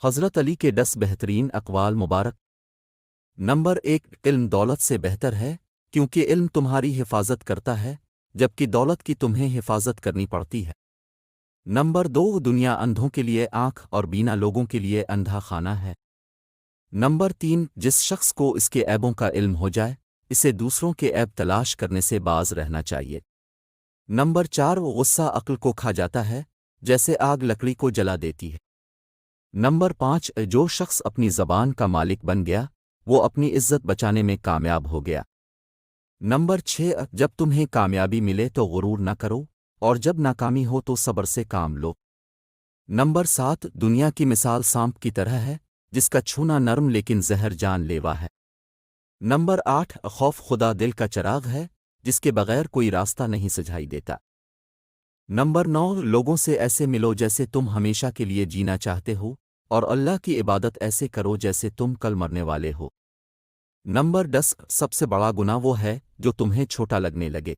حضرت علی کے 10 بہترین اقوال مبارک۔ نمبر 1، علم دولت سے بہتر ہے، کیونکہ علم تمہاری حفاظت کرتا ہے جبکہ دولت کی تمہیں حفاظت کرنی پڑتی ہے۔ نمبر 2، دنیا اندھوں کے لیے آنکھ اور بینا لوگوں کے لیے اندھا خانہ ہے۔ نمبر 3، جس شخص کو اس کے عیبوں کا علم ہو جائے اسے دوسروں کے عیب تلاش کرنے سے باز رہنا چاہیے۔ نمبر 4، غصہ عقل کو کھا جاتا ہے جیسے آگ لکڑی کو جلا دیتی ہے۔ نمبر 5، جو شخص اپنی زبان کا مالک بن گیا وہ اپنی عزت بچانے میں کامیاب ہو گیا۔ نمبر 6، جب تمہیں کامیابی ملے تو غرور نہ کرو اور جب ناکامی ہو تو صبر سے کام لو۔ نمبر 7، دنیا کی مثال سانپ کی طرح ہے جس کا چھونا نرم لیکن زہر جان لیوا ہے۔ نمبر 8، خوف خدا دل کا چراغ ہے جس کے بغیر کوئی راستہ نہیں سجھائی دیتا۔ نمبر 9، لوگوں سے ایسے ملو جیسے تم ہمیشہ کے لیے جینا چاہتے ہو اور اللہ کی عبادت ایسے کرو جیسے تم کل مرنے والے ہو۔ نمبر 10، سب سے بڑا گناہ وہ ہے جو تمہیں چھوٹا لگنے لگے۔